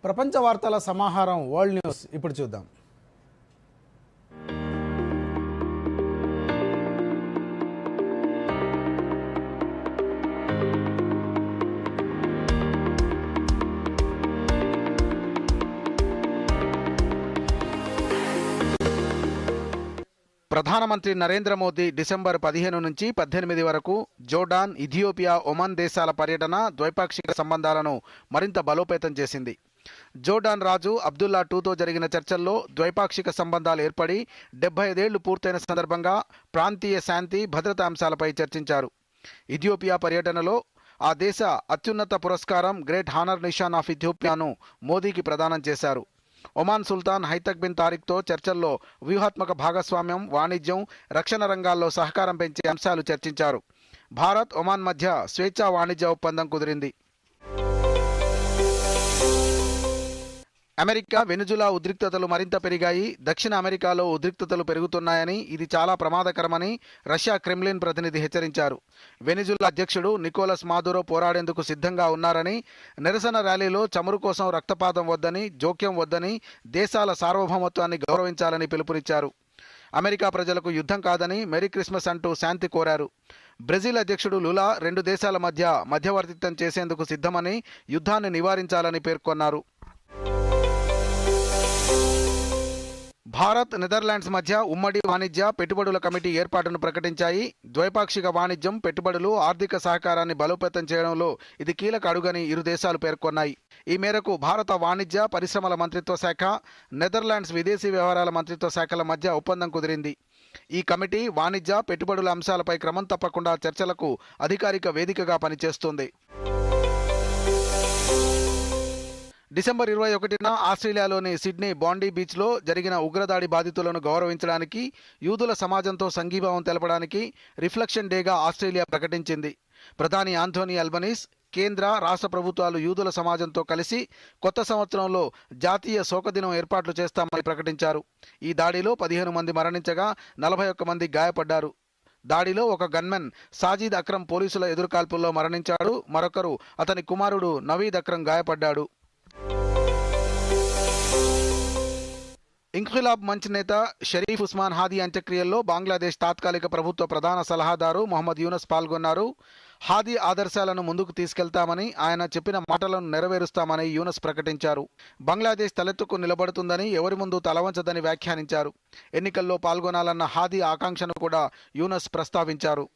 ప్రపంచ వార్తల సమాహారం వరల్డ్ న్యూస్ ఇప్పుడు చూద్దాం. ప్రధానమంత్రి నరేంద్ర మోదీ డిసెంబర్ 15 నుంచి 18 వరకు జోర్డాన్, ఇథియోపియా, ఒమన్ దేశాల పర్యటన ద్వైపాక్షిక సంబంధాలను మరింత బలోపేతం చేసింది. జోర్డాన్ రాజు అబ్దుల్లా II తో జరిగిన చర్చల్లో ద్వైపాక్షిక సంబంధాలు ఏర్పడి 75 ఏళ్లు పూర్తయిన సందర్భంగా ప్రాంతీయ శాంతి, భద్రతా అంశాలపై చర్చించారు. ఇథియోపియా పర్యటనలో ఆ దేశ అత్యున్నత పురస్కారం గ్రేట్ హానర్ నిషాన్ ఆఫ్ ఇథియోపియాను మోదీకి ప్రదానం చేశారు. ఒమాన్ సుల్తాన్ హైతక్ బిన్ తారిక్తో చర్చల్లో వ్యూహాత్మక భాగస్వామ్యం, వాణిజ్యం, రక్షణ రంగాల్లో సహకారం పెంచే అంశాలు చర్చించారు. భారత్, ఒమాన్ మధ్య స్వేచ్ఛా వాణిజ్య ఒప్పందం కుదిరింది. అమెరికా, వెనుజులా ఉద్రిక్తతలు మరింత పెరిగాయి. దక్షిణ అమెరికాలో ఉద్రిక్తతలు పెరుగుతున్నాయని, ఇది చాలా ప్రమాదకరమని రష్యా క్రెమ్లిన్ ప్రతినిధి హెచ్చరించారు. వెనుజులా అధ్యక్షుడు నికోలస్ మాదురో పోరాడేందుకు సిద్ధంగా ఉన్నారని, నిరసన ర్యాలీలో చమురు కోసం రక్తపాతం వద్దని, జోక్యం వద్దని, దేశాల సార్వభౌమత్వాన్ని గౌరవించాలని పిలుపునిచ్చారు. అమెరికా ప్రజలకు యుద్ధం కాదని, మెరీ క్రిస్మస్ అంటూ శాంతి కోరారు. బ్రెజిల్ అధ్యక్షుడు లులా 2 దేశాల మధ్య మధ్యవర్తిత్వం చేసేందుకు సిద్ధమని, యుద్ధాన్ని నివారించాలని పేర్కొన్నారు. భారత్, నెదర్లాండ్స్ మధ్య ఉమ్మడి వాణిజ్య, పెట్టుబడుల కమిటీ ఏర్పాటును ప్రకటించాయి. ద్వైపాక్షిక వాణిజ్యం, పెట్టుబడులు, ఆర్థిక సహకారాన్ని బలోపేతం చేయడంలో ఇది కీలక అడుగని ఇరు దేశాలు పేర్కొన్నాయి. ఈ మేరకు భారత వాణిజ్య, పరిశ్రమల మంత్రిత్వ శాఖ, నెదర్లాండ్స్ విదేశీ వ్యవహారాల మంత్రిత్వ శాఖల మధ్య ఒప్పందం కుదిరింది. ఈ కమిటీ వాణిజ్య, పెట్టుబడుల అంశాలపై క్రమం తప్పకుండా చర్చలకు అధికారిక వేదికగా పనిచేస్తుంది. డిసెంబర్ 21న ఆస్ట్రేలియాలోని సిడ్నీ బాండీ బీచ్లో జరిగిన ఉగ్రదాడి బాధితులను గౌరవించడానికి, యూదుల సమాజంతో సంఘీభావం తెలపడానికి రిఫ్లెక్షన్ డేగా ఆస్ట్రేలియా ప్రకటించింది. ప్రధాని ఆంథోనీ అల్బనీస్, కేంద్ర, రాష్ట్ర ప్రభుత్వాలు యూదుల సమాజంతో కలిసి కొత్త సంవత్సరంలో జాతీయ శోకదినం ఏర్పాట్లు చేస్తామని ప్రకటించారు. ఈ దాడిలో 15 మంది మరణించగా 41 మంది గాయపడ్డారు. దాడిలో ఒక గన్మెన్ సాజీద్ అక్రమ్ పోలీసుల ఎదురుకాల్పుల్లో మరణించాడు. మరొకరు, అతని కుమారుడు నవీద్ అక్రమ్ గాయపడ్డాడు. ఇంఖ్విలాబ్ మంచ్ నేత షరీఫ్ ఉస్మాన్ హాదీ అంత్యక్రియల్లో బంగ్లాదేశ్ తాత్కాలిక ప్రభుత్వ ప్రధాన సలహాదారు మొహమ్మద్ యూనస్ పాల్గొన్నారు. హాదీ ఆదర్శాలను ముందుకు తీసుకెళ్తామని, ఆయన చెప్పిన మాటలను నెరవేరుస్తామని యూనస్ ప్రకటించారు. బంగ్లాదేశ్ తలెత్తుకు నిలబడుతుందని, ఎవరి ముందు తలవంచదని వ్యాఖ్యానించారు. ఎన్నికల్లో పాల్గొనాలన్న హాదీ ఆకాంక్షను కూడా యూనస్ ప్రస్తావించారు.